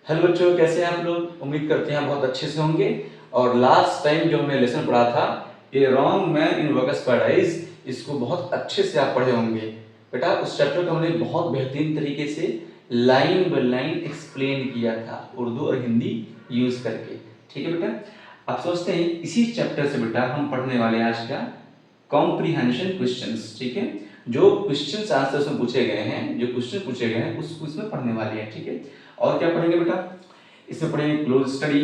Hello बच्चों, कैसे हैं आप लोग। उम्मीद करते हैं बहुत अच्छे से होंगे। और लास्ट टाइम जो हमने लेसन पढ़ा था a wrong man in workers paradise, इसको बहुत अच्छे से आप पढ़े होंगे। बेटा उस चैप्टर को हमने बहुत बेहतरीन तरीके से लाइन बाय लाइन एक्सप्लेन किया था, उर्दू और हिंदी यूज करके। ठीक है बेटा, आप सोचते हैं इसी चैप्टर से बेटा हम पढ़ने वाले हैं आज का कॉम्प्रिहेंशन क्वेश्चंस। ठीक है, जो क्वेश्चंस आंसर्स में पूछे गए हैं, जो क्वेश्चन पूछे गए हैं उसको इसमें पढ़ने वाले हैं। ठीक है, और क्या पढ़ेंगे बेटा, इसमें पढ़ेंगे close study,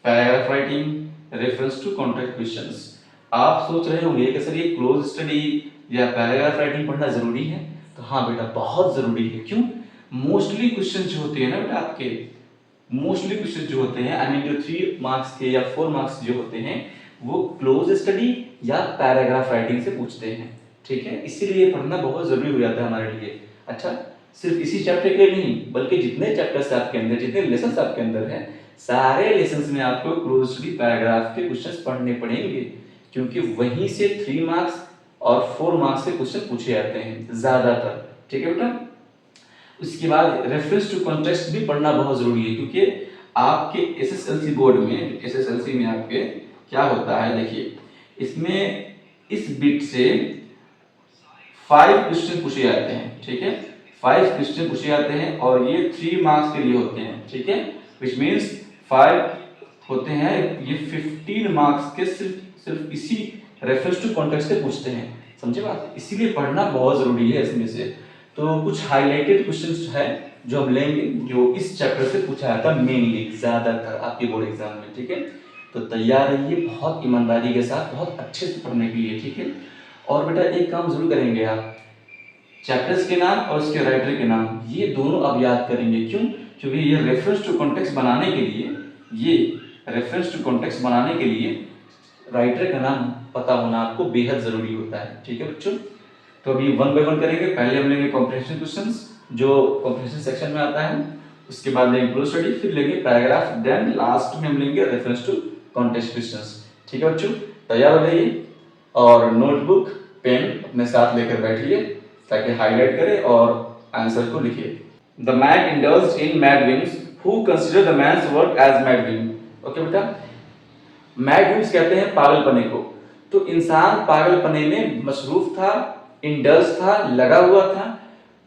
paragraph writing, reference to context questions. आप सोच रहे होंगे कि सर ये क्लोज स्टडी या पैराग्राफ राइटिंग पढ़ना जरूरी है। तो हाँ बेटा, बहुत जरूरी है। क्यों? मोस्टली क्वेश्चन जो होते हैं ना बेटा, आपके मोस्टली क्वेश्चन जो होते हैं, आई मीन जो 3 मार्क्स के या 4 मार्क्स जो होते हैं, वो क्लोज स्टडी या पैराग्राफ राइटिंग से पूछते हैं। ठीक है, इसीलिए पढ़ना बहुत जरूरी हो जाता है हमारे लिए। अच्छा, सिर्फ इसी चैप्टर के लिए नहीं, बल्कि जितने चैप्टर्स आपके अंदर, जितने लेसन आपके अंदर हैं, सारे लेसन में आपको क्लोज स्टडी पैराग्राफ के क्वेश्चन पढ़ने पड़ेंगे, क्योंकि वहीं से 3 मार्क्स और 4 मार्क्स के क्वेश्चन पूछे जाते हैं ज्यादातर। ठीक है बेटा, उसके बाद रेफरेंस टू कॉन्टेक्स्ट भी पढ़ना बहुत जरूरी है, क्योंकि आपके एसएसएलसी बोर्ड में, एसएसएलसी में आपके क्या होता है, देखिए इसमें इस बिट से 5 क्वेश्चन पूछे जाते हैं। ठीक है, 5 क्वेश्चन पूछे जाते हैं और ये 3 मार्क्स के लिए होते हैं। ठीक है, विच मीन्स 5 होते हैं, ये 15 मार्क्स के सिर्फ इसी रेफरेंस टू कॉन्टेक्स्ट से पूछते हैं। समझे बात? इसीलिए पढ़ना बहुत जरूरी है। इसमें से तो कुछ हाईलाइटेड क्वेश्चंस है जो हम लेंगे, जो इस चैप्टर से पूछा जाता है मेनली ज्यादातर आपके बोर्ड एग्जाम में। ठीक है, तो तैयार रहिए बहुत ईमानदारी के साथ, बहुत अच्छे से पढ़ने के लिए। ठीक है, और बेटा एक काम जरूर करेंगे आप, चैप्टर्स के नाम और उसके राइटर के नाम ये दोनों आप याद करेंगे। क्यों? क्योंकि ये रेफरेंस टू कॉन्टेक्स्ट बनाने के लिए, ये रेफरेंस टू कॉन्टेक्स्ट बनाने के लिए राइटर का नाम पता होना आपको बेहद जरूरी होता है। ठीक है बच्चों, तो अभी 1 बाय 1 करेंगे। पहले हम लेंगे कॉम्प्रिहेंशन क्वेश्चंस जो कॉम्प्रिहेंशन सेक्शन में आता है, उसके बाद लेंगे क्लोज स्टडी, फिर लेंगे पैराग्राफ, देन लास्ट में हम लेंगे रेफरेंस टू कॉन्टेक्स्ट क्वेश्चंस। ठीक है बच्चों, तैयार हो जाइए और नोटबुक पेन अपने साथ लेकर बैठिए ताकि हाईलाइट करें और आंसर को लिखिए। The man indulged in mad wings who consider the man's work as mad wing. Okay बेटा, मैड विंग्स कहते हैं पागलपने को। तो इंसान पागलपने में मसरूफ था, इंडल्ज था, लगा हुआ था।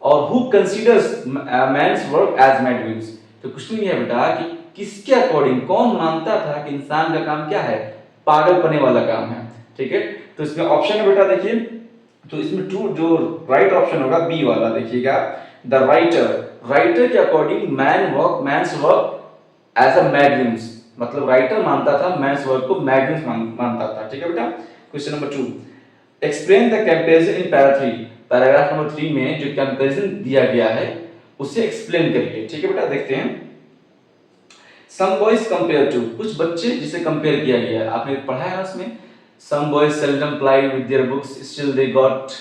और who considers man's work as mad wings, तो कुछ नहीं है बेटा कि किसके अकॉर्डिंग, कौन मानता था कि इंसान का काम क्या है, पागलपने वाला काम है। ठीक है, तो इसमें ऑप्शन है बेटा, देखिए तो इसमें ट्रू जो राइट ऑप्शन होगा बी वाला, देखिएगा द राइटर के according man's work as a mad wings, मतलब राइटर मानता था मैन्स वर्क को मैडविंग्स मानता था। ठीक है बेटा, question number 2, explain the comparison in para 3, paragraph number 3 में जो कंपैरिजन दिया गया है उसे एक्सप्लेन करिए। ठीक है बेटा, देखते हैं। सम बॉयज कंपेयर टू, कुछ बच्चे जिसे कंपेयर किया गया है, आपने पढ़ा है उसमें। Some boys seldom play with their books, still they got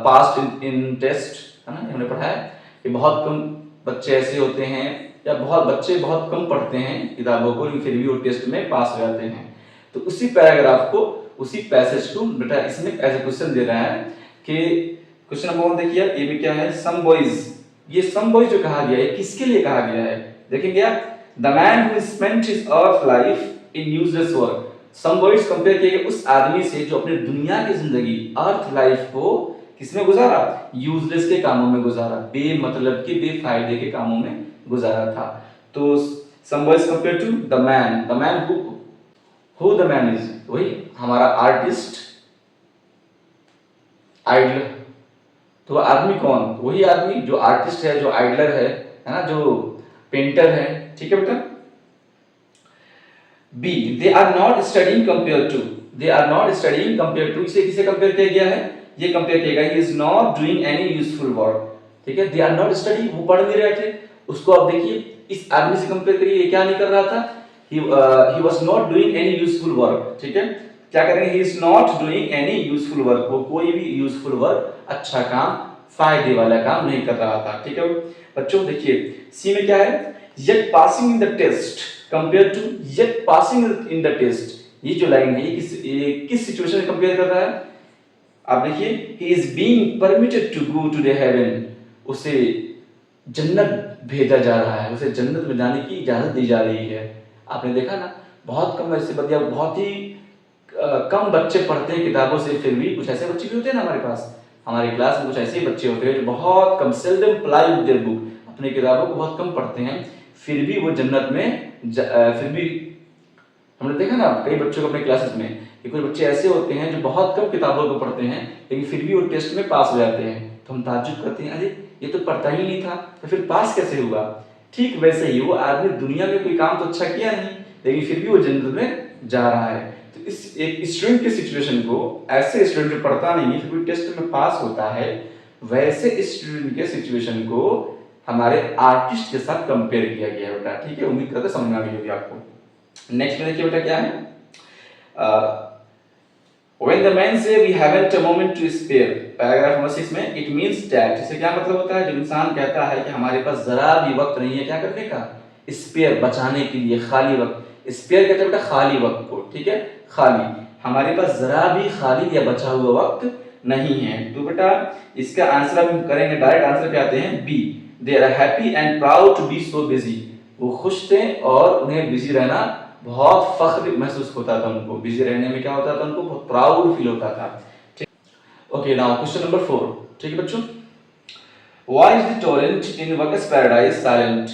passed in test, है ना, हमने पढ़ा है कि बहुत कम बच्चे ऐसे होते हैं, या बच्चे बहुत कम पढ़ते हैं किताबों को, लेकिन फिर भी वो टेस्ट में पास हो जाते हैं। तो उसी पैराग्राफ को, उसी पैसेज को बेटा इसमें एज ए क्वेश्चन दे रहा है कि क्वेश्चन नंबर 1 देखिए, ये भी क्या है, सम बॉयज। ये सम बॉयज जो कहा गया है किसके लिए कहा गया है, देखेंगे आप, the man who spent his earth life in useless work. Some boys compare किए गए उस आदमी से जो अपने दुनिया की जिंदगी, अर्थ लाइफ को किसमें गुजारा, यूजलेस के कामों में गुजारा, बेमतलब के बेफायदे के कामों में गुजारा था। तो some boys compare to the man who the man is, वही हमारा आर्टिस्ट, आइडलर। तो आदमी कौन, वही आदमी जो आर्टिस्ट है, जो आइडलर है ना, जो पेंटर है। ठीक है बेटा, B, they are not studying compared to, they are not studying compared to, इसे किसे कंपेयर किया गया है, ये कंपेयर किया गया, he is not doing any useful work। ठीक है, they are not studying, वो पढ़ नहीं रहे थे, उसको आप देखिए इस आदमी से कंपेयर करिए, ये क्या नहीं कर रहा था, he was not doing any useful work। ठीक है, क्या करेंगे, he is not doing any useful work, वो कोई भी यूजफुल वर्क, अच्छा काम, फायदे वाला काम नहीं कर रहा था। ठीक है बच्चों, देखिए सी में क्या है, yet passing in the test compare to, yet passing in the test, ये जो लाइन है ये किस सिचुएशन में कंपेयर कर रहा है, आप देखिए, he is being permitted to go to the heaven, उसे जन्नत भेजा जा रहा है, उसे जन्नत में जाने की इजाज़त दी जा रही है। आपने देखा ना, बहुत कम ऐसे बच्चे, बहुत ही कम बच्चे पढ़ते हैं किताबों से, फिर भी कुछ ऐसे बच्चे भी होते हैं ना हमारे पास, हमारी क्लास में कुछ ऐसे ही बच्चे होते हैं जो बहुत कम, seldom ply with their book, अपनी किताबों को बहुत कम पढ़ते हैं, फिर भी वो जन्नत में फिर भी हमने देखा ना कई बच्चों को अपने क्लासेस में कि कुछ बच्चे ऐसे होते हैं जो बहुत कम किताबों को पढ़ते हैं, लेकिन फिर भी वो टेस्ट में पास हो जाते हैं। तो हम ताज्जुब करते हैं, अरे ये तो पढ़ता ही नहीं था, तो फिर पास कैसे हुआ? ठीक वैसे ही वो आदमी दुनिया में कोई काम तो अच्छा किया नहीं, लेकिन फिर भी वो जन्नत में जा रहा है। तो इस एक स्टूडेंट की सिचुएशन को, ऐसे स्टूडेंट जो पढ़ता नहीं है फिर भी टेस्ट में पास होता है, वैसे स्टूडेंट के सिचुएशन को हमारे आर्टिस्ट के साथ कंपेयर किया गया बेटा। ठीक है, उम्मीद करते समझ में आ गई होगी आपको। नेक्स्ट में देखिए बेटा क्या है, when the man say we haven't a moment to spare, paragraph number 6 में, it means that, इससे क्या मतलब होता है? जब इंसान कहता है कि हमारे पास जरा भी वक्त नहीं है क्या करने का, स्पेयर, बचाने के लिए, खाली वक्त। स्पेयर कहते हैं बेटा खाली वक्त को, ठीक है, खाली, हमारे पास जरा भी खाली या बचा हुआ वक्त नहीं है। तो बेटा इसका आंसर हम करेंगे, डायरेक्ट आंसर पे आते हैं, B, they are happy and proud to be so busy. वो खुश थे और उन्हें बिजी रहना बहुत फख्र महसूस होता था, उनको बिजी रहने में क्या होता था, उनको बहुत प्राउड फील होता था। ठीक, ओके, नाउ क्वेश्चन नंबर 4। ठीक है बच्चों, why is the torrent in works paradise silent?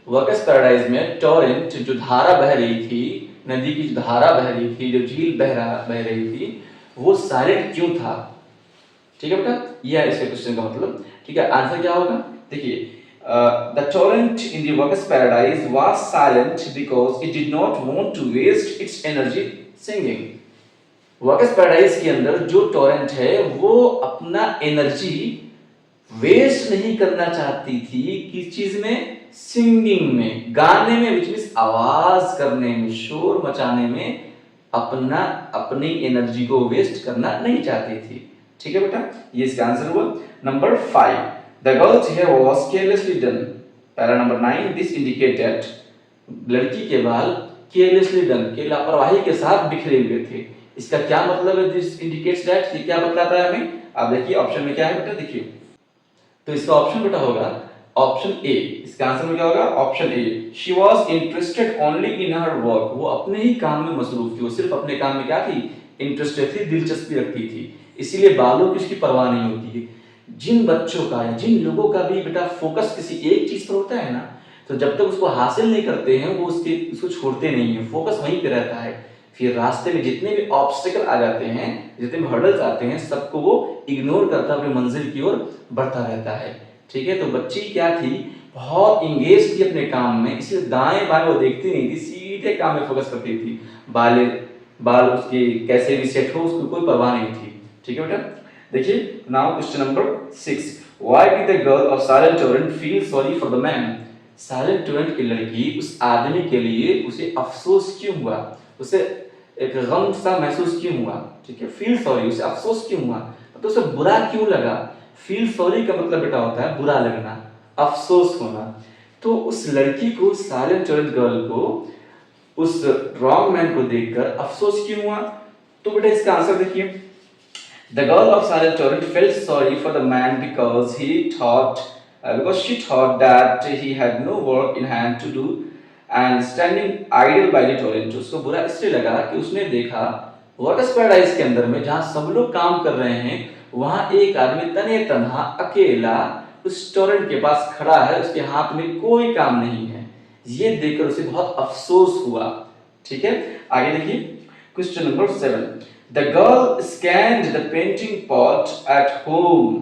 Works paradise में टोरेंट, जो धारा बह रही थी, नदी की जो धारा बह रही थी, जो झील बह रही थी, वो साइलेंट क्यों था? ठीक है बेटा, ये है इसके क्वेश्चन का मतलब। ठीक है, आंसर क्या होगा? देखिए, the torrent in the workers paradise was silent because it did not want to waste its energy singing. Workers paradise के अंदर जो टोरेंट है वो अपना एनर्जी वेस्ट नहीं करना चाहती थी, किस चीज में? सिंगिंग में, गाने में, विच मींस आवाज करने में, शोर मचाने में अपनी एनर्जी को वेस्ट करना नहीं चाहती थी। ठीक है बेटा, ये इसका आंसर हुआ। Number 5, the girl's hair was carelessly done. Para number 9, this indicated, लड़की के बाल carelessly done, के लापरवाही के साथ बिखरे हुए थे। इसका क्या मतलब है? this indicates that, ये क्या बतलाता है हमें? आप देखिए ऑप्शन में क्या है बेटा, देखिए, तो इसका ऑप्शन बेटा होगा ऑप्शन ए। इसका आंसर में क्या होगा? Option A, she was interested only in her work. वो अपने ही काम में मसरूफ थी, वो सिर्फ अपने काम में क्या थी? इंटरेस्टेड थी, दिलचस्पी रखती थी, इसीलिए बालों की उसकी परवाह नहीं होती है। जिन बच्चों का या जिन लोगों का भी बेटा फोकस किसी एक चीज पर होता है ना, तो जब तक उसको हासिल नहीं करते हैं वो उसको छोड़ते नहीं है, फोकस वहीं पे रहता है। फिर रास्ते में जितने भी ऑब्स्टेकल आ जाते हैं, जितने भी हर्डल्स आते हैं, सबको वो इग्नोर करता अपनी मंजिल की ओर बढ़ता रहता है। ठीक है, तो बच्ची क्या थी? बहुत इंगेज थी अपने काम में, इसलिए दाएं बाएं वो देखती नहीं थी, सीधे काम में फोकस करती थी। बाल उसके कैसे भी सेट हो उसको कोई परवाह नहीं थी। ठीक है बेटा, देखिए now question number 6, why did the girl of silent Torrent feel sorry for the man? Silent Torrent की लड़की उस आदमी के लिए उसे अफसोस क्यों हुआ, उसे एक गम सा महसूस क्यों हुआ? ठीक है, फील सॉरी, उसे अफसोस क्यों हुआ, तो उसे बुरा क्यों लगा? फील सॉरी का मतलब बेटा होता है बुरा लगना, अफसोस होना। तो उस लड़की को, साइलेंट टोरेंट गर्ल को, उस रॉन्ग मैन को देखकर अफसोस क्यों हुआ? तो बेटा इसका आंसर देखिए, the girl of silent torrent felt sorry for the man because she thought that he had no work in hand to do and standing idle by the torrent. उसको बुरा इसलिए लगा कि उसने देखा वाटर्स पैराडाइज के अंदर में, जहाँ सब लोग काम कर रहे हैं, वहाँ एक आदमी तने तन्हा अकेला उस टोरेंट के पास खड़ा है, उसके हाथ में कोई काम नहीं है। ये देखकर उसे बहुत अफसोस हुआ। ठीक है, आगे देखिए question number 7, the girl scanned the painting pot at home.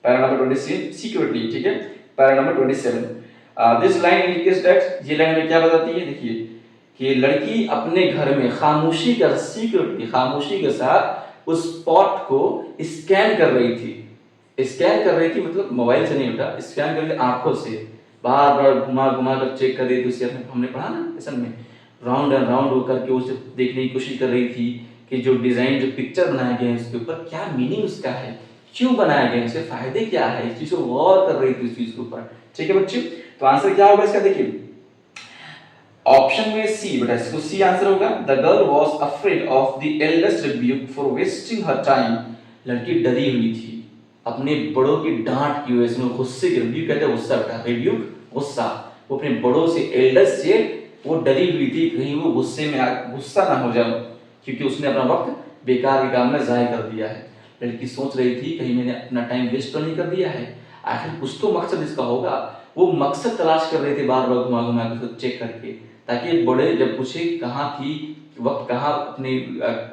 Para number 26 secretly। ठीक है, para number 27, this line indicates that, ये लाइन में क्या बताती है? देखिए कि लड़की अपने घर में खामोशी का, सीक्रेटली, खामोशी के साथ उस पॉट को स्कैन कर रही थी। स्कैन कर रही थी मतलब मोबाइल से नहीं बेटा, स्कैन कर रही आंखों से, बार बार घुमा घुमा कर चेक कर रही थी उसे। हमने पढ़ा ना लेसन में, राउंड एंड राउंड होकर के उसे देखने की कोशिश कर रही थी कि जो डिजाइन, जो पिक्चर बनाया गया है उसके ऊपर क्या मीनिंग उसका है, क्यों बनाया गया है, उसके फायदे क्या है, इस चीज को गौर कर रही थी उस चीज के ऊपर। ठीक है बच्चे, तो आंसर क्या होगा इसका? देखिए ऑप्शन में सी बेटा, इसको सी आंसर होगा। The girl was afraid of the eldest rebuke for wasting her time. लड़की डरी हुई थी अपने बड़ों की डांट की वजह से, गुस्से की, रिब्यूक कहते हैं गुस्सा बेटा, रिब्यूक गुस्सा, वो अपने बड़ों से, एल्डर्स से वो डरी हुई थी कहीं वो गुस्से में गुस्सा ना हो जाए, क्योंकि उसने अपना वक्त बेकार के काम में ज़ाय कर दिया है। लड़की सोच रही थी कहीं मैंने अपना टाइम वेस्ट तो नहीं कर दिया है, आखिर कुछ तो मकसद इसका होगा। वो मकसद तलाश कर रहे थे बार बार घुमा घुमा के उसको चेक करके, ताकि बड़े जब पूछे कहाँ थी, वक्त कहाँ अपने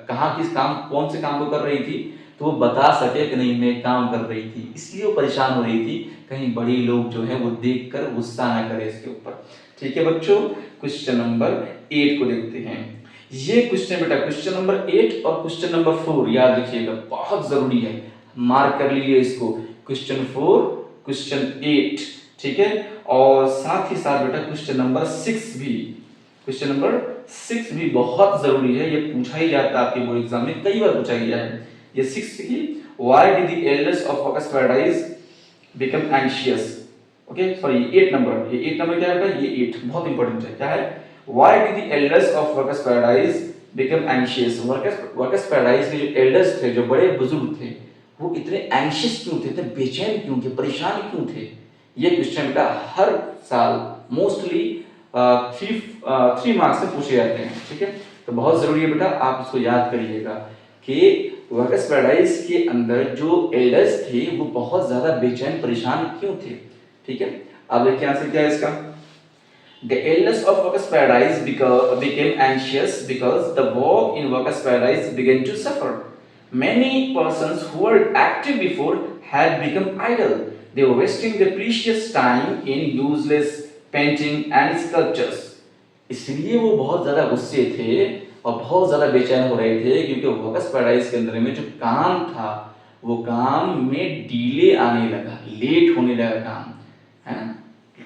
कहाँ किस काम, कौन से काम को कर रही थी, तो वो बता सके कि नहीं मैं काम कर रही थी। इसलिए वो परेशान हो रही थी कहीं बड़ी लोग जो है वो देखकर गुस्सा ना करे इसके ऊपर। ठीक है बच्चों, क्वेश्चन नंबर 8 को देखते हैं। ये क्वेश्चन बेटा, क्वेश्चन नंबर 8 और क्वेश्चन नंबर 4 याद रखिएगा, बहुत जरूरी है, मार्क कर लीजिए इसको। क्वेश्चन 4, क्वेश्चन 8, ठीक है। और साथ ही साथ बेटा क्वेश्चन नंबर 6 भी, क्वेश्चन नंबर 6 भी बहुत जरूरी है, ये पूछा ही जाता है आपके बोर्ड एग्जाम में, कई बार पूछा गया है। ये 6 की, why did the elders of workers paradise become anxious, okay sorry 8 number, ये 8 नंबर क्या है बेटा, ये 8 बहुत इंपॉर्टेंट है, क्या है, why did the elders of workers paradise become anxious. Workers paradise के जो एल्डर्स थे, जो बड़े बुजुर्ग थे, वो इतने एंशियस क्यों थे, इतने बेचैन क्यों थे, परेशान क्यों थे। ये क्वेश्चन बेटा हर साल मोस्टली 3 मार्क्स में पूछे जाते हैं, ठीक है। तो बहुत जरूरी है बेटा आप इसको याद करिएगा कि वर्कर्स पैराडाइज के अंदर जो एल्डर्स थे वो बहुत ज्यादा बेचैन परेशान क्यों थे, ठीक है। अब देखिए आंसर क्या है इसका। The elders of Workers' Paradise became anxious because the work in Workers' Paradise began to suffer. Many persons who were active before had become idle. They were wasting their precious time in useless painting and sculptures. इसलिए वो बहुत ज़्यादा गुस्से थे और बहुत ज़्यादा बेचैन हो रहे थे, क्योंकि वर्कर्स पैराडाइज के अंदर में जो काम था वो काम में डीले आने लगा, लेट होने लगा काम, है ना,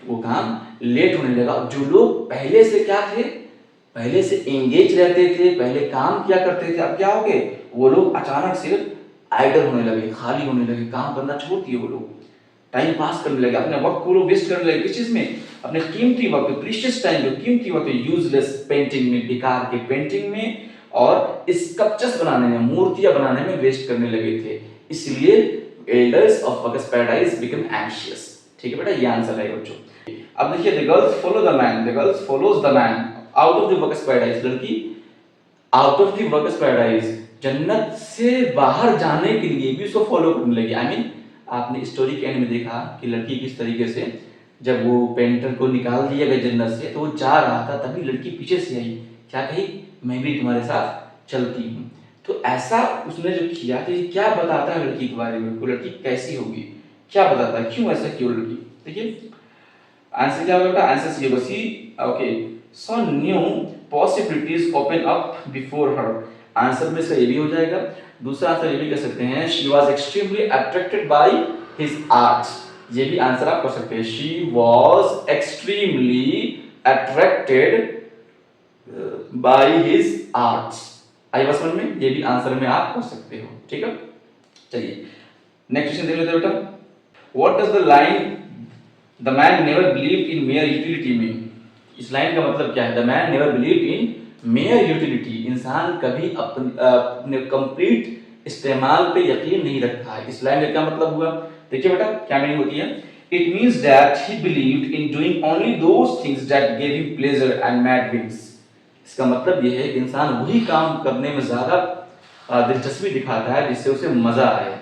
वो काम लेट होने लगा। जो लोग पहले से क्या थे, पहले से एंगेज रहते थे, पहले काम किया करते थे, अब क्या हो गए, वो लोग अचानक से आइडल होने लगे, खाली होने लगे, काम करना छोड़ दिए, वो लोग टाइम पास करने लगे, अपने वक्त को वेस्ट करने लगे, किस चीज में, अपने कीमती वक्त, प्रीशियस टाइम, जो कीमती वक्त यूजलेस पेंटिंग में, बेकार के पेंटिंग में और स्कल्पचर्स बनाने में, मूर्तियां बनाने में वेस्ट करने लगे थे। इसलिए elders of workers paradise become anxious, ठीक है बेटा, ये आंसर है बच्चों। अब देखिए, the girls follow the man, the girls follows the man out of the workers paradise. लड़की out of the workers paradise, जन्नत से बाहर जाने के लिए भी उसको फॉलो करने लगी। आई मीन आपने स्टोरी के एंड में देखा कि लड़की किस तरीके से, जब वो पेंटर को निकाल दिया गया जन्नत से, तो वो जा रहा था, तभी लड़की पीछे से आई, क्या कही, मैं भी तुम्हारे साथ चलती हूँ। तो ऐसा उसने जो किया, तो ये क्या बताता है लड़की के बारे में, वो लड़की कैसी होगी, क्या बताता है, क्यों ऐसा किया लड़की। देखिए आंसर क्या होगा, आंसर सी होगा, C okay, so new possibilities open up before her. Answer में इसका ये भी हो जाएगा। दूसरा आंसर ये भी कह सकते हैं, she was extremely attracted by his arts. ये भी आंसर आप कर सकते हैं, she was extremely attracted by his arts. आई बस में ये भी आंसर में आप कर सकते हो, ठीक है। चलिए नेक्स्ट क्वेश्चन देख लेते हैं बेटा। What does the line the man never believed in mayor utility में, इस लाइन का मतलब क्या है, the man never believed in mayor utility, इंसान कभी अपने कंप्लीट इस्तेमाल पे यकीन नहीं रखता है। इस लाइन का क्या मतलब हुआ, देखिए बेटा क्या मीनिंग होती है, it means that he believed in doing only those things that give him pleasure and mad wings. इसका मतलब यह है कि इंसान वही काम करने में ज्यादा दिलचस्पी दिखाता है जिससे उसे मजा आए,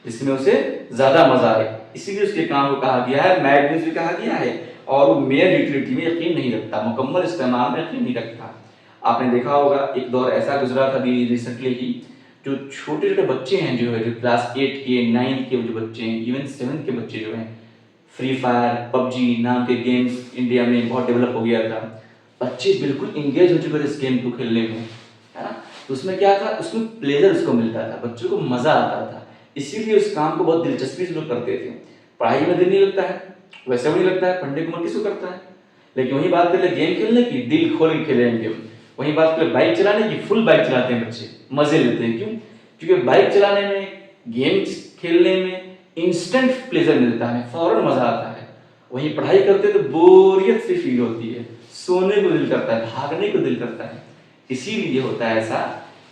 जिसमें उसे ज्यादा मजा आए, इसीलिए उसके काम को कहा गया है मैड विंग्स भी कहा गया है। और वो मेयर यूटिलिटी में यकीन नहीं रखता, मुकम्मल इस्तेमाल में यकीन नहीं रखता। आपने देखा होगा एक दौर ऐसा गुजरा था अभी रिसेंटली ही, जो छोटे छोटे बच्चे हैं जो है, जो क्लास 8 के 9 के जो बच्चे हैं, इवन 7 के बच्चे जो हैं, फ्री फायर पबजी नाम के गेम्स इंडिया में बहुत डेवलप हो गया था, बच्चे बिल्कुल इंगेज हो चुके थे इस गेम को खेलने में, है ना। तो उसमें क्या था, उसमें प्लेजर उसको मिलता था, बच्चों को मजा आता था, इसीलिए उस काम को बहुत दिलचस्पी से लोग करते थे। पढ़ाई में दिल नहीं लगता है, वैसे भी नहीं लगता है, पढ़ने को मन किसको करता है, लेकिन वही बात कर ले गेम खेलने की, दिल खोल के खेलेंगे। वही बात कर बाइक चलाने की, फुल बाइक चलाते हैं बच्चे, मजे लेते हैं, क्यों, क्योंकि बाइक चलाने में, गेम्स खेलने में इंस्टेंट प्लेजर मिलता है, फौरन मजा आता है। वही पढ़ाई करते तो बोरियत सी फील होती है, सोने को दिल करता है, भागने को दिल करता है। इसीलिए होता है ऐसा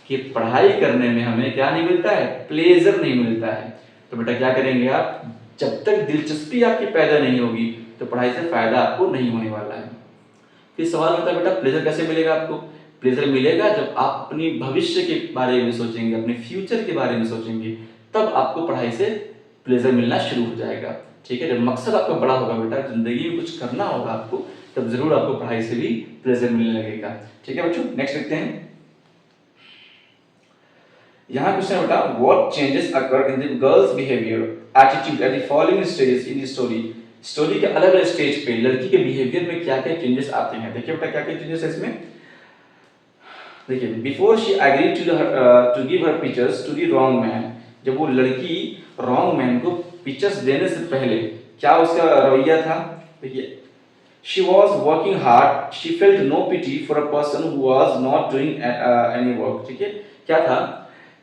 कि पढ़ाई करने में हमें क्या नहीं मिलता है, प्लेजर नहीं मिलता है। तो बेटा क्या करेंगे आप, जब तक दिलचस्पी आपकी पैदा नहीं होगी तो पढ़ाई से फायदा आपको नहीं होने वाला है। फिर सवाल होता है बेटा प्लेजर कैसे मिलेगा आपको? प्लेजर मिलेगा जब आप अपनी भविष्य के बारे में सोचेंगे, अपने फ्यूचर के बारे में सोचेंगे, तब आपको पढ़ाई से प्लेजर मिलना शुरू हो जाएगा। ठीक है, जब मकसद आपका बड़ा होगा बेटा, जिंदगी में कुछ करना होगा आपको, तब जरूर आपको पढ़ाई से भी प्लेजर मिलने लगेगा। ठीक है बच्चों, नेक्स्ट देखते हैं। यहाँ क्वेश्चन है बेटा, what changes occur in the girls behaviour attitude at the following stages in the story. Story के अलग अलग स्टेज पे लड़की के बिहेवियर में क्या क्या चेंजेस आते हैं। देखिए बेटा क्या क्या चेंजेस है इसमें। देखिए, before she agree to give her pictures to the wrong man, जब वो लड़की रॉन्ग मैन को पिक्चर्स देने से पहले क्या उसका रवैया था। देखिए, she was working hard, she felt no pity for a person who was not doing any work. ठीक है, क्या था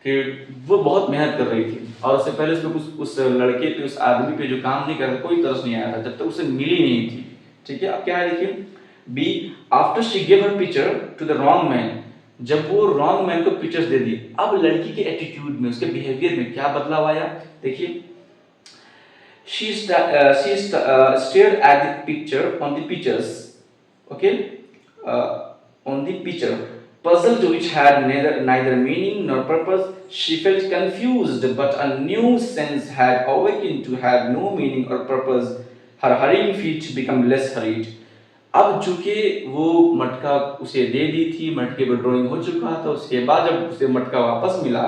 कि वो बहुत मेहनत कर रही थी और उससे पहले उसको उस लड़के पे, उस आदमी पे जो काम नहीं कर रहा, कोई तरस नहीं आया था जब तक उसे मिली नहीं थी। ठीक है, अब क्या है देखिए, be after she give her picture to the wrong man, जब वो रॉन्ग मैन को पिक्चर्स दे दी, अब लड़की के एटीट्यूड में, उसके बिहेवियर में क्या बदलाव आया। देखिए, she stared at the picture on the pictures, okay, on the picture, puzzled which had neither meaning nor purpose. She felt confused, but a new sense had awakened to have no meaning or purpose. Her hurrying feet become less hurried. अब चूंकि वो मटका उसे दे दी थी, मटके पर drawing हो चुका था, उसके बाद जब उसे मटका वापस मिला,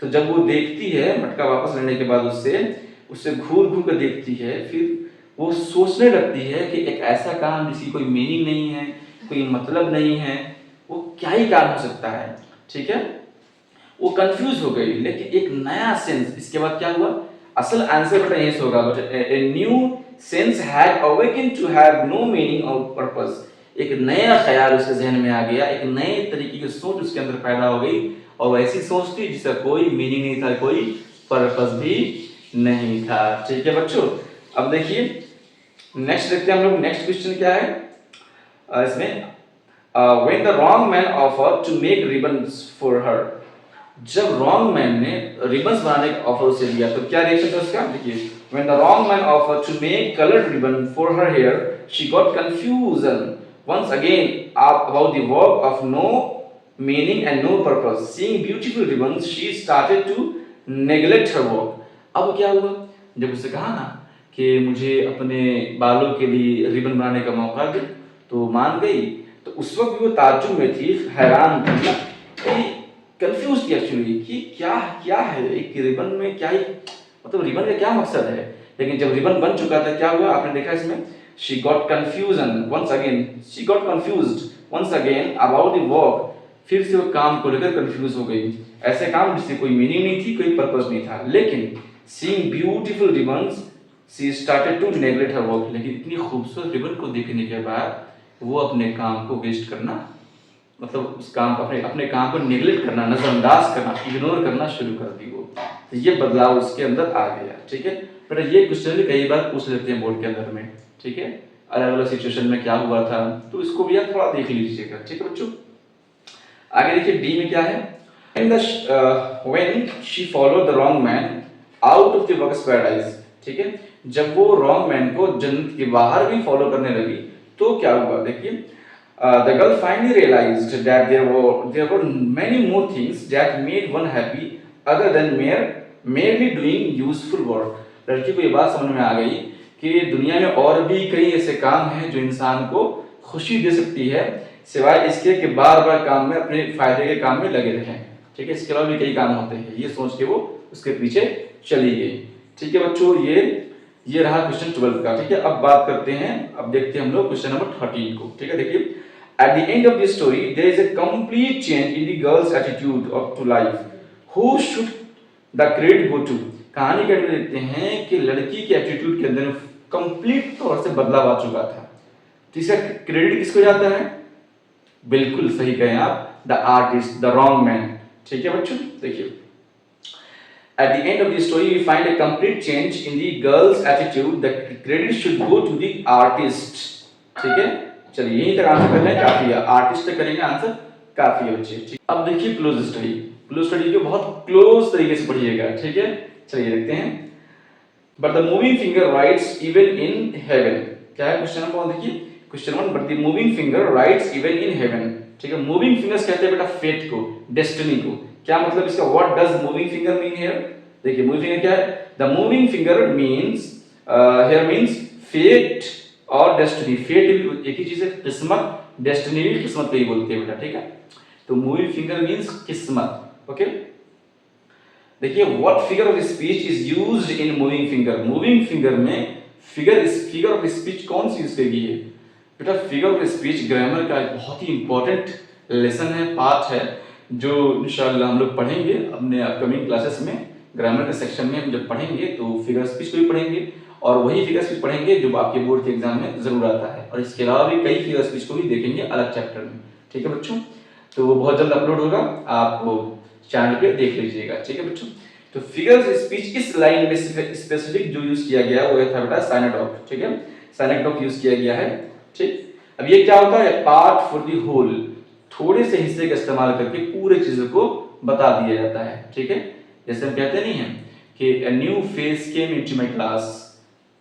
तो जब वो देखती है मटका वापस लेने के बाद उससे घूर घूर कर देखती है, फिर वो सोचने लगती है कि एक ऐसा काम जिसकी कोई मीनिंग नहीं है, कोई मतलब नहीं है, वो क्या ही काम हो सकता है। ठीक है, वो कंफ्यूज हो गई, लेकिन एक नया सेंस, इसके बाद क्या हुआ, असल आंसर बेटा यही होगा, but a new sense had awaken to have no meaning और पर्पस। एक नया ख्याल उसके जहन में आ गया, एक नए तरीके की सोच उसके अंदर पैदा हो गई, और वैसी सोच थी जिसका कोई मीनिंग नहीं था, कोई पर्पस भी नहीं था। ठीक है बच्चों, अब देखिए नेक्स्ट देखते हैं हम लोग। नेक्स्ट क्वेश्चन क्या है इसमें, when the wrong man offer to make ribbons for her, जब रॉन्ग मैन ने रिबन्स बनाने का ऑफर उसे दिया तो क्या रिएक्शन था उसका। देखिए, when the wrong man offer to make coloured ribbon for her hair, she got confusion once again about the work of no meaning and no purpose. Seeing beautiful ribbons, she started to neglect her work. अब क्या हुआ, जब उसे कहा ना कि मुझे अपने बालों के लिए रिबन बनाने का मौका दे, तो मान गई। तो उस वक्त वो ताज्जुब में थी, हैरान थी, कंफ्यूज थी एक्चुअली कि क्या क्या है एक रिबन में, क्या ही मतलब रिबन का क्या मकसद है। लेकिन जब रिबन बन चुका था, क्या हुआ आपने देखा इसमें, she got confusion once again, she got confused once again about the work, फिर से वो काम को लेकर कंफ्यूज हो गई, ऐसे काम जिससे कोई मीनिंग नहीं थी, कोई पर्पस नहीं था। लेकिन seeing beautiful ribbons, she started to neglect her work, लेकिन इतनी खूबसूरत रिबन को देखने के बाद वो अपने काम को वेस्ट करना, मतलब उस काम को अपने काम को नेग्लेक्ट करना, नजरअंदाज करना, इग्नोर करना शुरू कर दी वो। तो ये बदलाव उसके अंदर आ गया। ठीक है, पर ये क्वेश्चन भी कई बार पूछ लेते हैं बोर्ड के अंदर में। ठीक है, अलग अलग सिचुएशन में क्या हुआ था, तो इसको भी आप थोड़ा देख लीजिएगा। ठीक है बच्चों, आगे देखिए डी में क्या है, when she followed the wrong man out of the work's paradise। ठीक है, जब वो रॉन्ग मैन को जन्नत के बाहर भी फॉलो करने लगी तो क्या हुआ। देखिए, the girl finally realized that there were many more things that made one happy other than merely doing useful work। लड़की को ये बात समझ में आ गई कि दुनिया में और भी कई ऐसे काम हैं जो इंसान को खुशी दे सकती है, सिवाय इसके कि बार बार काम में, अपने फायदे के काम में लगे रहें। ठीक है, इसके अलावा भी कई काम होते हैं, ये सोच के वो उसके पीछे चली गई। ठीक है बच्चों, ये रहा क्वेश्चन 12 का। ठीक है, अब बात करते हैं, अब देखते हैं हम लोग क्वेश्चन नंबर 13 को। ठीक है, देखिए, at the end of the story there is a complete change in the girl's attitude to life. Who should the credit go to. कहानी के अंदर देखते हैं कि लड़की के एटीट्यूड के अंदर कंप्लीट तौर से बदलाव आ चुका था, तो इसका क्रेडिट किसको जाता है। बिल्कुल सही कहें आप, the artist, the wrong man. ठीक है बच्चों, देखिए, at the end of the story we find a complete change in the girl's attitude, the credit should go to the artist। ठीक है, चलिए यहीं तक आंसर कर लें, काफी है, आर्टिस्ट तक करेंगे आंसर, काफी है बच्चे। ठीक, अब देखिए क्लोज स्टडी। क्लोज स्टडी को बहुत क्लोज तरीके से पढ़िएगा। ठीक है, चलिए देखते हैं। But the moving finger writes even in heaven. क्या है क्वेश्चन नंबर 1? देखिए question 1, but the moving finger writes even in heaven. ठीक है, मूविंग फिंगर्स कहते हैं बेटा फेट को, डेस्टिनी को। क्या मतलब इसका? What does moving finger mean here? देखिए मूविंग फिंगर क्या है? The moving finger means here means fate और डेस्टिनी। फेट भी एक ही चीज है, किस्मत, डेस्टिनी भी किस्मत को ही बोलते हैं बेटा। ठीक है, तो मूविंग फिंगर मींस किस्मत। ओके, देखिए what figure of speech is used in moving finger. Moving finger में फिगर ऑफ स्पीच कौन सी यूज की है बेटा? फिगर ऑफ स्पीच ग्रामर का एक बहुत ही इंपॉर्टेंट लेसन है, पार्ट है, जो इंशाल्लाह हम लोग पढ़ेंगे अपने अपकमिंग क्लासेस में। ग्रामर के सेक्शन में हम जब पढ़ेंगे तो फिगर स्पीच को भी पढ़ेंगे, और वही फिगर स्पीच पढ़ेंगे जो आपके बोर्ड के एग्जाम में जरूर आता है। और इसके अलावा भी कई फिगर स्पीच को भी देखेंगे अलग चैप्टर में। ठीक है बच्चों, तो वो बहुत जल्द अपलोड होगा, आप चैनल पे देख लीजिएगा। ठीक है बच्चों, तो फिगर्स स्पीच इस लाइन में स्पेसिफिक जो यूज किया गया वो था बेटा साइनेडॉक। ठीक है, साइनेडॉक यूज किया गया है। ठीक, अब ये क्या होता है? पार्ट फॉर द होल, थोड़े से हिस्से का इस्तेमाल करके पूरे चीजों को बता दिया जाता है। ठीक है, जैसे हम कहते नहीं है कि a new face came into my class,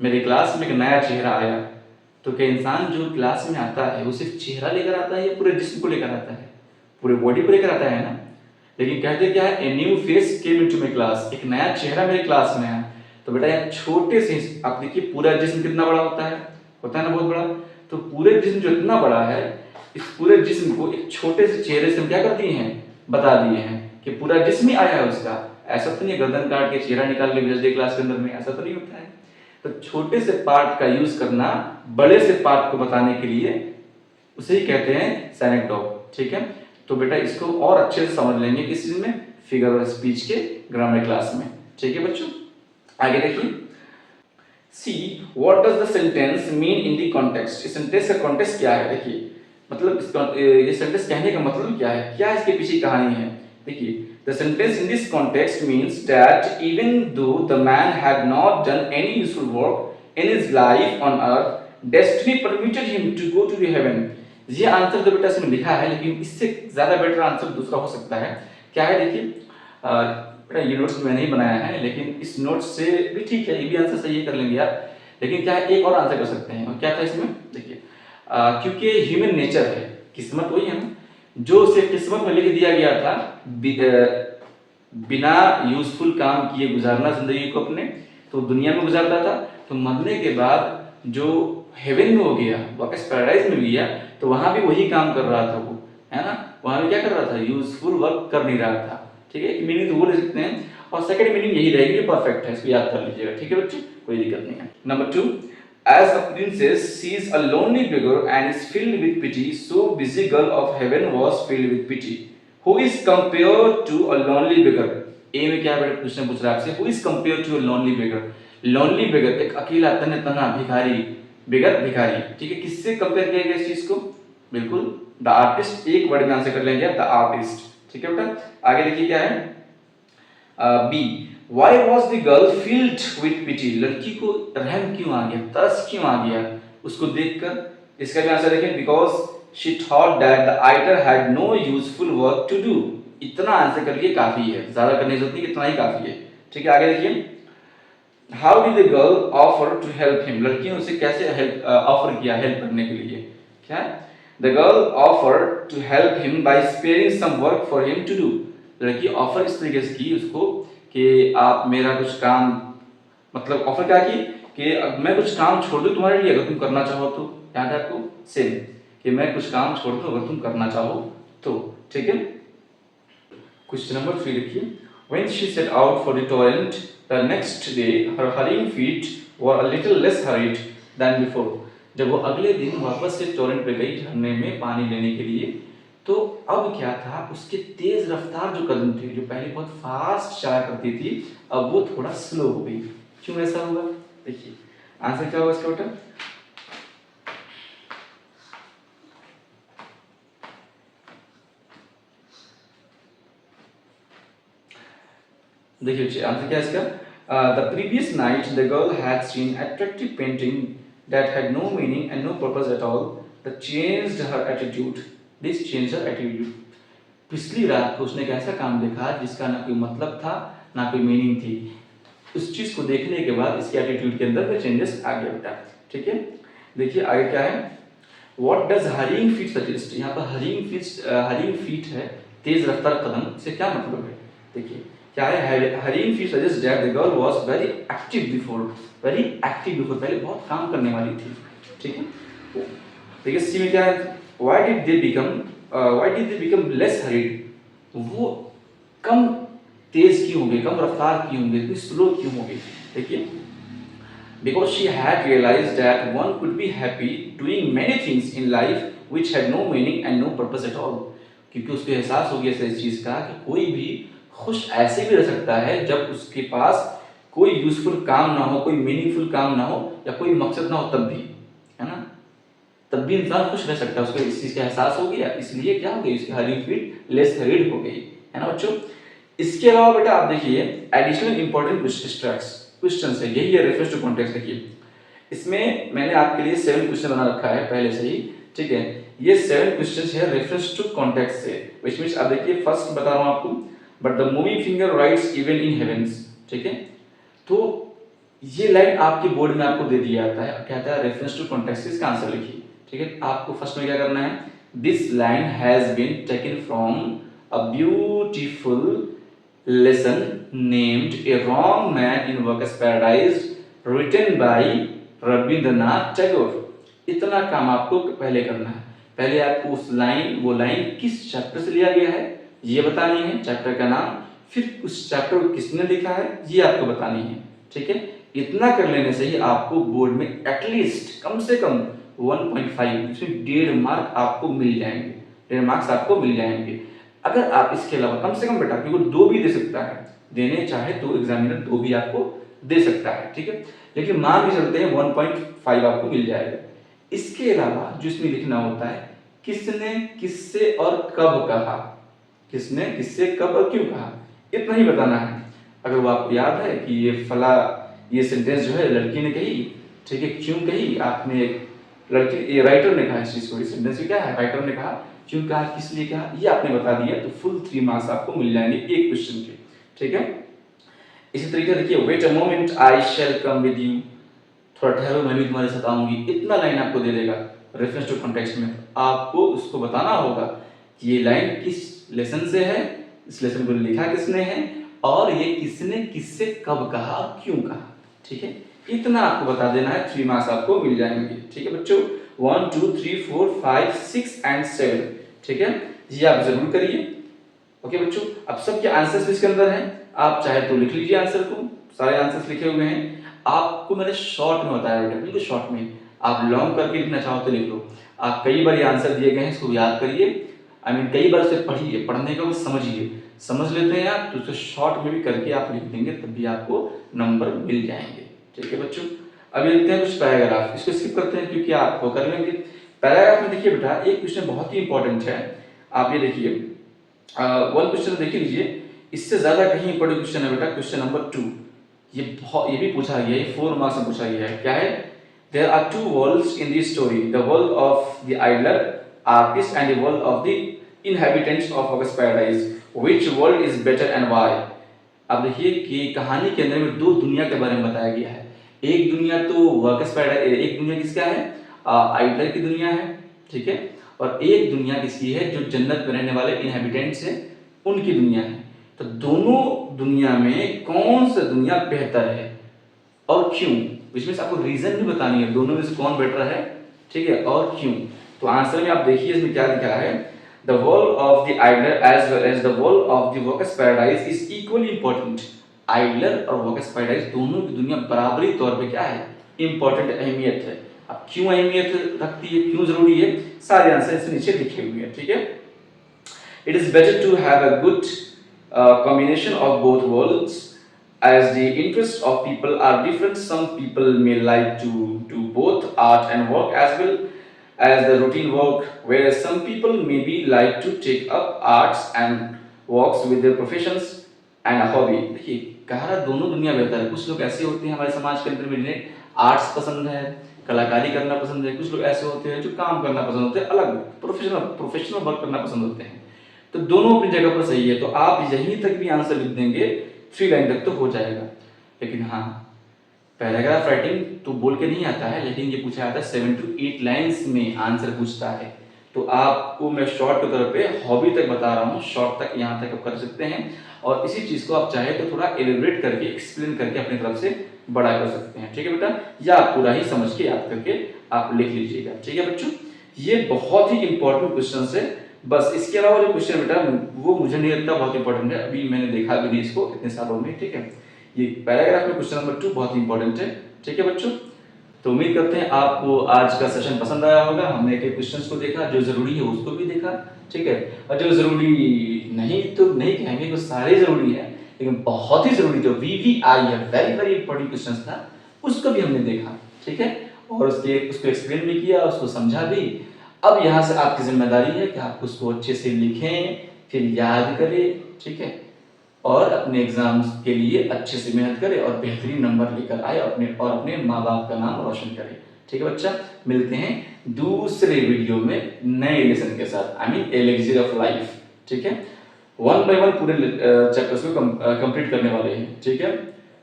मेरे क्लास में एक नया चेहरा आया। तो क्या इंसान जो क्लास में आता है वो सिर्फ चेहरा लेकर आता है या पूरे जिस्म को लेकर आता है? पूरे बॉडी को लेकर आता है ना। लेकिन कहते क्या है? A new face came into my class, एक नया चेहरा मेरे क्लास में आया। तो बेटा यहाँ छोटे से आप देखिए पूरा जिस्म कितना बड़ा होता है ना बहुत बड़ा। तो पूरे जिस्म जो इतना बड़ा है, इस पूरे जिस्म को एक छोटे से चेहरे से हम क्या कर दिए हैं? बता दिए हैं कि पूरा जिस्म ही आया है उसका। ऐसा तो नहीं गर्दन काट के चेहरा निकाल के भेज दे क्लास के अंदर में, ऐसा तो नहीं होता है। तो छोटे से पार्ट का यूज करना बड़े से पार्ट को बताने के लिए, उसे ही कहते हैं साइनेडॉक। ठीक है, तो बेटा इसको और अच्छे से समझ लेंगे किस चीज में? फिगर ऑफ स्पीच के ग्रामर क्लास में। ठीक है बच्चों, आगे देखिए। See what does the sentence mean in the context. इस सेंटेंस का कॉन्टेक्स्ट क्या है? देखिए मतलब ये सेंटेंस कहने का मतलब क्या है, क्या इसके पीछे कहानी है? देखिए, the sentence in this context means that even though the man had not done any useful work in his life on earth, destiny permitted him to go to the heaven. ये आंसर तो बेटा इसमें लिखा है, लेकिन इससे ज्यादा better answer दूसरा हो सकता है। क्या है? देखिए बेटा ये नोट्स मैंने ही बनाया है, लेकिन इस नोट्स से भी ठीक है, ये भी आंसर सही कर लेंगे आप। लेकिन क्या है, एक और आंसर कर सकते हैं। और क्या था इसमें? देखिए क्योंकि ह्यूमन नेचर है, किस्मत वही है ना, जो उसे किस्मत में लिख दिया गया था बिना यूजफुल काम किए गुजारना जिंदगी को अपने, तो दुनिया में गुजारता था। तो मरने के बाद जो हेवन में हो गया, वापस पैराडाइज में गया, तो वहां भी वही काम कर रहा था वो, है ना। वहां भी क्या कर रहा था? यूजफुल वर्क कर नहीं रहा था। ठीक है, एक मीनिंग तो वो ले सकते हैं, और सेकंड मीनिंग यही रहेगी, परफेक्ट है, इसको याद कर लीजिएगा। ठीक है बच्चे, कोई दिक्कत नहीं है। Number 2, as a princess sees a lonely beggar and is filled with pity, so busy girl of heaven was filled with pity, who is compared to a lonely beggar। ए में क्या बेटा क्वेश्चन पूछ रहा है आपसे, who is compared to a lonely beggar। lonely beggar एक अकेला तन्हा तन्हा भिखारी, बिगर भिखारी। ठीक है, किससे कंपेयर किया गया इस चीज को? बिल्कुल द आर्टिस्ट, एक वर्ड में आंसर कर लेंगे द आर्टिस्ट। ठीक है बेटा, आगे देखिए क्या है। B, why was the girl filled with pity. लड़की को रहम क्यों आ गया, तरस क्यों आ गया उसको देखकर? इसका भी आंसर देखें, because she thought that the writer had no useful work to do. इतना आंसर कर लिए काफी है, ज्यादा करने की जरूरत नहीं, इतना ही काफी है। ठीक है, आगे देखिए। How did the girl offer to help him. लड़की ने उसे कैसे हेल्प ऑफर किया, हेल्प करने के लिए? क्या? The girl offer to help him by sparing some work for him to do. लड़की ऑफर इस तरीके से की उसको कि आप मेरा कुछ काम, मतलब ऑफर क्या की कि मैं कुछ काम छोड़ दूं तुम्हारे लिए अगर तुम करना चाहो तो। याद है आपको? सेम, कि मैं कुछ काम छोड़ दूं अगर तुम करना चाहो तो। ठीक है, क्वेश्चन नंबर 3 देखिए। When she set out for the toilet the next day, her hurrying feet were a little less hurried than before। जब वो अगले दिन वापस से टॉयलेट पे गई झरने में पानी लेने के लिए, तो अब क्या था, उसके तेज रफ्तार जो कदम थे, जो पहले बहुत फास्ट चला करती थी, अब वो थोड़ा स्लो हो गई। क्यों ऐसा हुआ? देखिए आंसर क्या होगा इसका बेटा। देखिए आंसर क्या है इसका। The previous night the girl had seen attractive painting that had no meaning and no purpose at all, that changed her attitude, this changed her attitude. पिछली रात को उसने एक ऐसा काम देखा जिसका ना कोई मतलब था ना कोई मीनिंग थी, उस चीज को देखने के बाद इसके एटीट्यूड के अंदर चेंजेस आ गया बेटा। ठीक है, देखिए आगे क्या है, what does hurrying feet suggest. यहाँ पर हरिंग फीट है तेज रफ्तार कदम, से क्या मतलब है, देखिए क्या है, hurrying feet suggest that the girl was very active before, पहले बहुत काम करने वाली थी। ठीक है, देखिए सी में क्या है, why did they become less hurried, वो कम तेज क्यों हो गए, कम रफ्तार क्यों हो गए, इतनी स्लो क्यों हो गई। देखिए because she had realized that one could be happy doing many things in life which had no meaning and no purpose at all, क्योंकि उसको एहसास हो गया इस चीज का कि कोई भी खुश ऐसे भी रह सकता है जब उसके पास कोई यूजफुल काम ना हो, कोई मीनिंगफुल काम ना हो, या कोई मकसद ना हो, तब भी, है ना, तब भी इंसान खुश रह सकता है। उसको इस चीज का एहसास हो गया, इसलिए क्या हो गई, उसकी हरिंग फीट लेस हरीड हो गई, है ना बच्चों। इसके अलावा बेटा आप देखिए एडिशनल इंपॉर्टेंट क्वेश्चन है, यही है रेफरेंस टू कॉन्टेक्स्ट। देखिए इसमें मैंने आपके लिए 7 क्वेश्चन बना रखा है पहले से ही। ठीक है, ये 7 क्वेश्चन है रेफरेंस टू कॉन्टेक्स्ट से, व्हिच मींस आप देखिए फर्स्ट बता रहा हूं आपको, but the moving finger writes even in heavens. ठीक है, तो ये लाइन आपके बोर्ड में आपको दे दिया जाता है, क्या कहता है, रेफरेंस टू कॉन्टेक्स्ट, इसका आंसर लिखिए। ठीक है, आपको फर्स्ट में क्या करना है, this line has been taken from a beautiful lesson named A Wrong Man in Workers Paradise written by Rabindranath Tagore. इतना काम आपको पहले करना है, पहले आपको वो लाइन किस चैप्टर से लिया गया है ये बतानी है, चैप्टर का नाम, फिर उस चैप्टर को किसने लिखा है ये आपको बतानी है। ठीक है, इतना कर लेने से ही आपको बोर्ड में एटलीस्ट कम से कम 1.5 इसमें 1.5 मार्क आपको मिल जाएंगे, 1.5 मार्क्स आपको मिल जाएंगे। अगर आप इसके अलावा कम से कम बेटा, क्योंकि 2 भी दे सकता है, देने चाहे तो एग्जामिनर 2 भी आपको दे सकता है। ठीक है, लेकिन मान के चलते हैं 1.5 आपको मिल जाएगा। इसके अलावा जो इसमें लिखना होता है, किसने किससे और कब कहा, किसने किससे कब और क्यों कहा, इतना ही बताना है। अगर वो आपको याद है कि ये सेंटेंस जो है लड़की ने कही, ठीक है, क्यों कही, आपने लड़की, ये राइटर ने कहा इस चीज को, इस सेंटेंस में क्या है, राइटर ने कहा, क्यों कहा, किस लिए कहा, ये आपने बता दिया तो फुल 3 मार्क्स आपको मिल जाएंगे एक क्वेश्चन के। ठीक है, इसी तरीके देखिए, wait a moment I shall come with you, थोड़ा ठहरो मैं भी तुम्हारे साथ आऊंगी, इतना लाइन आपको दे देगा रेफरेंस टू कॉन्टेक्स्ट में। आपको उसको बताना होगा कि ये लाइन किस लेसन से है, इस लेसन को लिखा किसने है, और ये किसने किससे कब कहा और क्यों कहा। ठीक है, इतना आपको बता देना है, 3 मार्क्स आपको मिल जाएंगे। ठीक है बच्चों, 1 2 3 4 5 6 एंड 7। ठीक है, ये आप जरूर करिए। ओके बच्चों, अब सबके आंसर्स इसके अंदर हैं, आप चाहे तो लिख लीजिए आंसर को, सारे आंसर्स लिखे हुए हैं। आपको मैंने शॉर्ट में बताया बेटा, बिल्कुल शॉर्ट में, आप लॉन्ग करके लिखना चाहो तो लिख लो। आप कई बार ये आंसर दिए गए हैं, इसको याद करिए, कई बार से पढ़िए, पढ़ने का समझिए, समझ लेते हैं आप तो उसे शॉर्ट में भी करके आप लिख देंगे, तब भी आपको नंबर मिल जाएंगे। ठीक है बच्चों, अभी लिखते हैं कुछ पैराग्राफ, इसको स्किप करते हैं क्योंकि आपको कर लेंगे। पैराग्राफ में देखिए बेटा एक क्वेश्चन बहुत ही इंपॉर्टेंट है, आप ये देखिए 1 क्वेश्चन देख लीजिए, इससे ज्यादा कहीं इंपॉर्टेंट क्वेश्चन है बेटा, क्वेश्चन नंबर 2। ये भी पूछा गया है, 4 मार्क्स में पूछा गया है। क्या है, there are 2 worlds in this story, the world of the idler artist and the world of the inhabitants of Workers Paradise, which world is better and why। अब देखिए कि कहानी के अंदर में 2 दुनिया के बारे में बताया गया है। एक दुनिया तो वर्कर्स पैराडाइज, एक दुनिया किसका है, आइडलर की दुनिया है। ठीक है, और एक दुनिया किसकी है, जो जन्नत में रहने वाले इनहेबिटेंट्स हैं उनकी दुनिया है। तो दोनों दुनिया में कौन सा दुनिया बेहतर है और क्यों, इसमें आपको रीजन भी बतानी है, दोनों में से कौन बेटर है, ठीक है, और क्यों। तो आंसर में आप देखिए इसमें क्या लिखा है, the world of the idler as well as the world of the workers paradise is equally important। Idler और वर्कर्स पैराडाइज दोनों की दुनिया बराबरी तौर पे क्या है, इंपॉर्टेंट, अहमियत है। अब क्यों अहमियत रखती है, क्यों जरूरी है, सारे आंसर इससे नीचे लिखे हुए हैं। ठीक है, it is better to have a good combination of both worlds as the interests of people are different। Some people may like to do both art and work as well as the routine work, whereas some people maybe like to take up arts and works with their professions and a hobby। देखिए कह रहा दोनों दुनिया बेहतर है। कुछ लोग ऐसे होते हैं हमारे समाज के अंदर में आर्ट्स पसंद है, कलाकारी करना पसंद है, कुछ लोग ऐसे होते हैं जो काम करना पसंद होते हैं, अलग प्रोफेशनल वर्क करना पसंद होते हैं। तो दोनों अपनी जगह पर सही है, तो आप यहीं तक भी आंसर लिख देंगे, 3 लाइन तक तो हो जाएगा। लेकिन हाँ, पैराग्राफ राइटिंग तो बोल के नहीं आता है, लेकिन ये पूछा जाता है 7 to 8 लाइन्स में आंसर पूछता है। तो आपको मैं शॉर्ट के तौर पे हॉबी तक बता रहा हूँ, शॉर्ट तक यहाँ तक आप कर सकते हैं, और इसी चीज़ को आप चाहे तो थोड़ा एलिब्रेट करके एक्सप्लेन करके अपनी तरफ से बड़ा कर सकते हैं। ठीक है बेटा, या आप पूरा ही समझ के याद करके आप लिख लीजिएगा। ठीक है बच्चों, ये बहुत ही इंपॉर्टेंट क्वेश्चन है। बस इसके अलावा जो क्वेश्चन बेटा वो मुझे नहीं लगता बहुत इंपॉर्टेंट है, अभी मैंने देखा भी नहीं इसको इतने सालों में। ठीक है, ये पैराग्राफ में क्वेश्चन नंबर 2 बहुत इंपॉर्टेंट है। ठीक है बच्चों, तो उम्मीद करते हैं आपको आज का सेशन पसंद आया होगा। हमने एक क्वेश्चंस को देखा, जो जरूरी है उसको भी देखा। ठीक है, और जो जरूरी नहीं तो नहीं कहेंगे, वो सारे जरूरी है, लेकिन बहुत ही जरूरी जो VVI है, वेरी वेरी इंपॉर्टेंट क्वेश्चंस था, उसको भी हमने देखा। ठीक है, और उसको एक्सप्लेन भी किया, उसको समझा भी। अब यहाँ से आपकी जिम्मेदारी है कि आप उसको अच्छे से लिखें, फिर याद करें। ठीक है, और अपने एग्जाम्स के लिए अच्छे से मेहनत करें और बेहतरीन नंबर लेकर आए, अपने माँ बाप का नाम रोशन करें। ठीक है बच्चा, मिलते हैं दूसरे वीडियो में नए लेसन के साथ, आई मीन एलेक्सिर ऑफ लाइफ। ठीक है, 1 बाय 1 पूरे चैप्टर्स को कंप्लीट करने वाले हैं। ठीक है,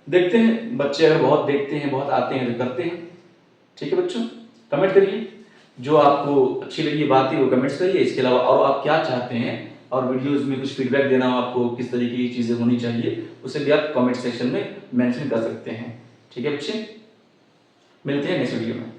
देखते हैं बच्चे अगर बहुत देखते हैं, बहुत आते हैं तो करते हैं। ठीक है बच्चों, कमेंट करिए, जो आपको अच्छी लगी बात है वो कमेंट्स करिए। इसके अलावा और आप क्या चाहते हैं, और वीडियोस में कुछ फीडबैक देना हो आपको, किस तरीके की चीज़ें होनी चाहिए, उसे भी आप कमेंट सेक्शन में मेंशन कर सकते हैं। ठीक है बच्चे, मिलते हैं नेक्स्ट वीडियो में।